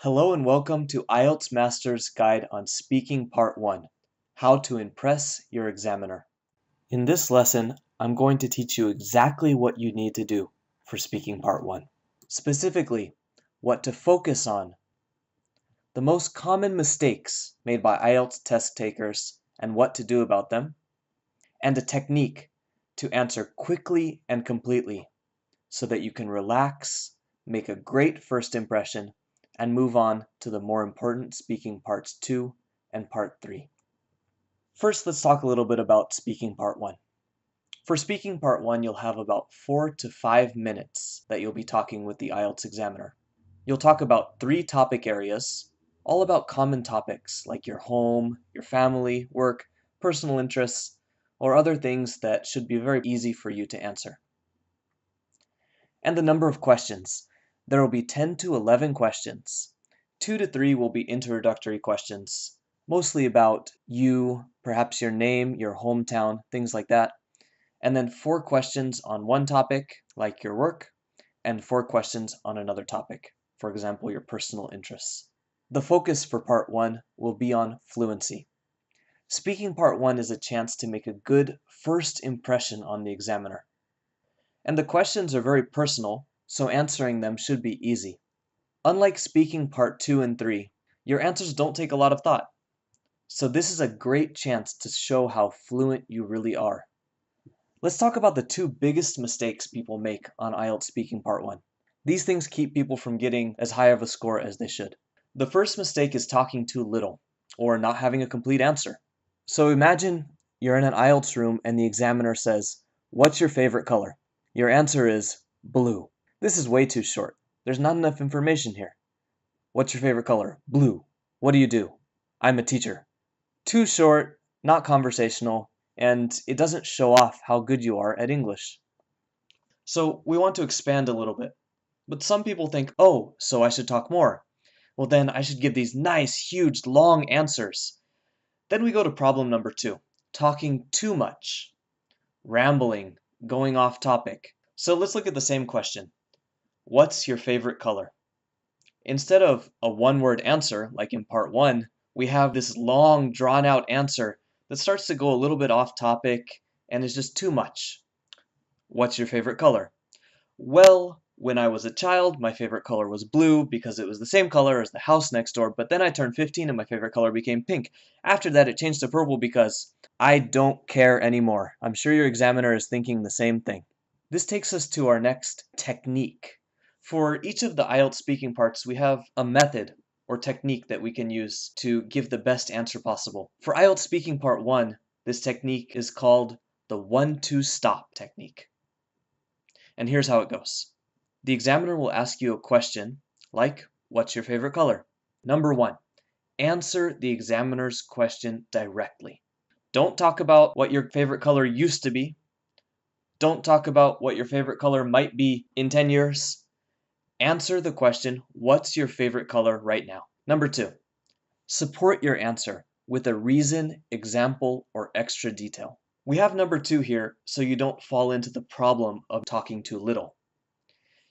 Hello and welcome to IELTS Master's Guide on Speaking Part 1, How to Impress Your Examiner. In this lesson, I'm going to teach you exactly what you need to do for Speaking Part 1. Specifically, what to focus on, the most common mistakes made by IELTS test takers and what to do about them, and a technique to answer quickly and completely so that you can relax, make a great first impression, and move on to the more important speaking parts 2 and part 3. First, let's talk a little bit about speaking part 1. For speaking part 1, you'll have about 4 to 5 minutes that you'll be talking with the IELTS examiner. You'll talk about 3 topic areas, all about common topics like your home, your family, work, personal interests, or other things that should be very easy for you to answer. And the number of questions. There will be 10 to 11 questions. 2 to 3 will be introductory questions, mostly about you, perhaps your name, your hometown, things like that. And then 4 questions on one topic, like your work, and 4 questions on another topic, for example, your personal interests. The focus for part 1 will be on fluency. Speaking part 1 is a chance to make a good first impression on the examiner. And the questions are very personal, so answering them should be easy. Unlike speaking part 2 and 3, your answers don't take a lot of thought. So this is a great chance to show how fluent you really are. Let's talk about the 2 biggest mistakes people make on IELTS speaking part 1. These things keep people from getting as high of a score as they should. The first mistake is talking too little, or not having a complete answer. So imagine you're in an IELTS room and the examiner says, "What's your favorite color?" Your answer is blue. This is way too short. There's not enough information here. What's your favorite color? Blue. What do you do? I'm a teacher. Too short, not conversational, and it doesn't show off how good you are at English. So we want to expand a little bit. But some people think, oh, so I should talk more. Well, then I should give these nice, huge, long answers. Then we go to problem number 2, talking too much, rambling, going off topic. So let's look at the same question. What's your favorite color? Instead of a one-word answer, like in part 1, we have this long, drawn-out answer that starts to go a little bit off topic and is just too much. What's your favorite color? Well, when I was a child, my favorite color was blue because it was the same color as the house next door, but then I turned 15 and my favorite color became pink. After that, it changed to purple because I don't care anymore. I'm sure your examiner is thinking the same thing. This takes us to our next technique. For each of the IELTS speaking parts, we have a method or technique that we can use to give the best answer possible. For IELTS speaking part 1, this technique is called the 1-2 stop technique. And here's how it goes. The examiner will ask you a question like, what's your favorite color? Number 1, answer the examiner's question directly. Don't talk about what your favorite color used to be. Don't talk about what your favorite color might be in 10 years. Answer the question, what's your favorite color right now? Number 2, support your answer with a reason, example, or extra detail. We have number 2 here so you don't fall into the problem of talking too little.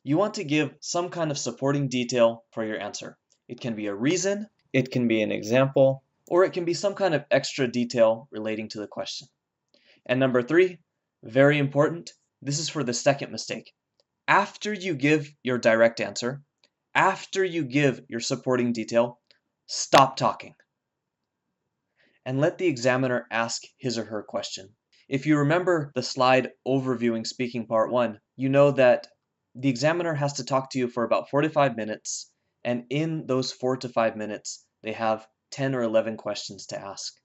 You want to give some kind of supporting detail for your answer. It can be a reason, it can be an example, or it can be some kind of extra detail relating to the question. And number 3, very important, this is for the second mistake. After you give your direct answer, after you give your supporting detail, stop talking and let the examiner ask his or her question. If you remember the slide overviewing speaking part 1, you know that the examiner has to talk to you for about 4 to 5 minutes, and in those 4 to 5 minutes, they have 10 or 11 questions to ask.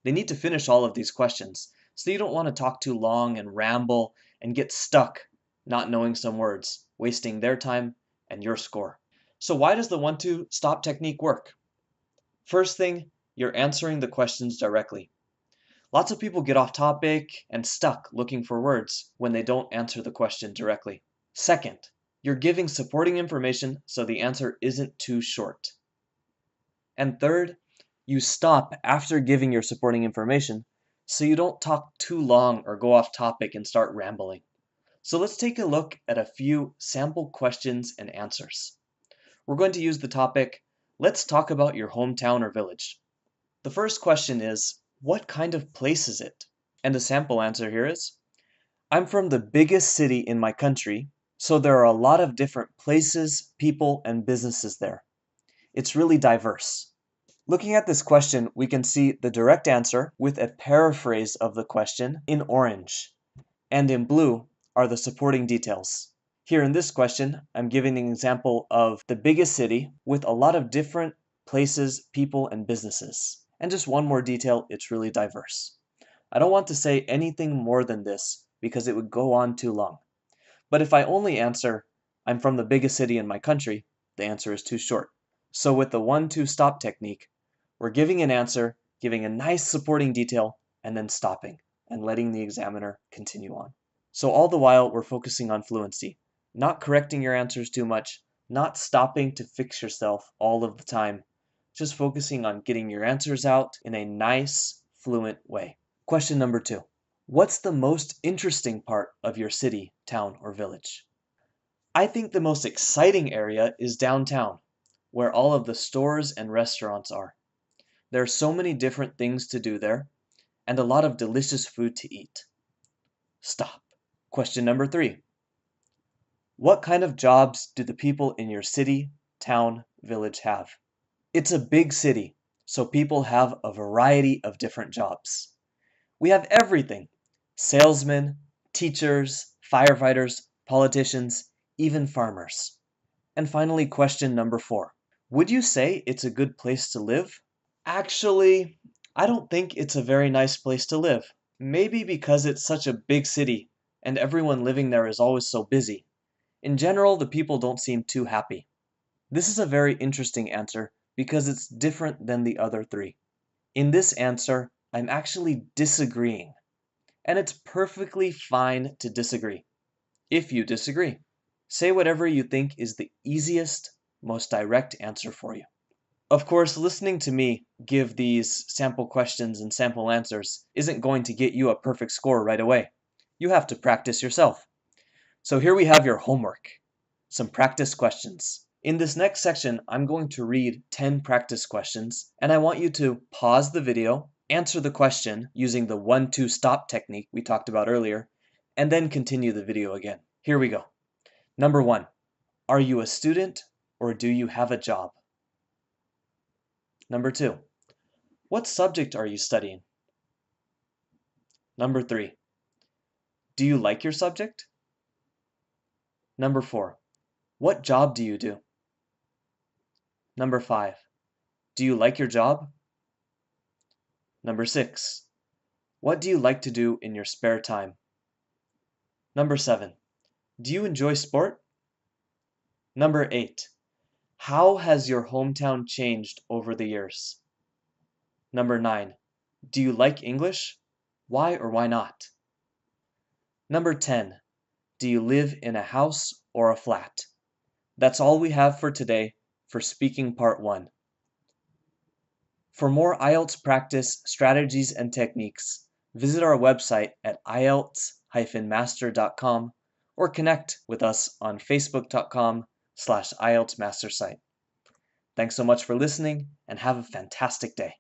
They need to finish all of these questions, so you don't want to talk too long and ramble and get stuck not knowing some words, wasting their time and your score. So why does the 1-2 stop technique work? First thing, you're answering the questions directly. Lots of people get off topic and stuck looking for words when they don't answer the question directly. Second, you're giving supporting information so the answer isn't too short. And third, you stop after giving your supporting information so you don't talk too long or go off topic and start rambling. So let's take a look at a few sample questions and answers. We're going to use the topic, let's talk about your hometown or village. The first question is, what kind of place is it? And the sample answer here is, I'm from the biggest city in my country, so there are a lot of different places, people, and businesses there. It's really diverse. Looking at this question, we can see the direct answer with a paraphrase of the question in orange, and in blue are the supporting details. Here in this question, I'm giving an example of the biggest city with a lot of different places, people, and businesses. And just one more detail, it's really diverse. I don't want to say anything more than this because it would go on too long. But if I only answer, I'm from the biggest city in my country, the answer is too short. So with the 1-2 stop technique, we're giving an answer, giving a nice supporting detail, and then stopping and letting the examiner continue on. So all the while, we're focusing on fluency, not correcting your answers too much, not stopping to fix yourself all of the time, just focusing on getting your answers out in a nice, fluent way. Question number 2. What's the most interesting part of your city, town, or village? I think the most exciting area is downtown, where all of the stores and restaurants are. There are so many different things to do there, and a lot of delicious food to eat. Stop. Question number 3. What kind of jobs do the people in your city, town, village have? It's a big city, so people have a variety of different jobs. We have everything: salesmen, teachers, firefighters, politicians, even farmers. And finally, question number 4. Would you say it's a good place to live? Actually, I don't think it's a very nice place to live. Maybe because it's such a big city and everyone living there is always so busy. In general, the people don't seem too happy. This is a very interesting answer because it's different than the other 3. In this answer, I'm actually disagreeing. And it's perfectly fine to disagree. If you disagree, say whatever you think is the easiest, most direct answer for you. Of course, listening to me give these sample questions and sample answers isn't going to get you a perfect score right away. You have to practice yourself. So here we have your homework, some practice questions. In this next section, I'm going to read 10 practice questions, and I want you to pause the video, answer the question using the 1-2 stop technique we talked about earlier, and then continue the video again. Here we go. Number 1, are you a student or do you have a job? Number 2, what subject are you studying? Number 3, do you like your subject? Number 4, what job do you do? Number 5, do you like your job? Number 6, what do you like to do in your spare time? Number 7, do you enjoy sport? Number 8, how has your hometown changed over the years? Number 9, do you like English? Why or why not? Number 10, do you live in a house or a flat? That's all we have for today for Speaking Part 1. For more IELTS practice, strategies, and techniques, visit our website at IELTS-master.com or connect with us on facebook.com/IELTS Master site. Thanks so much for listening and have a fantastic day.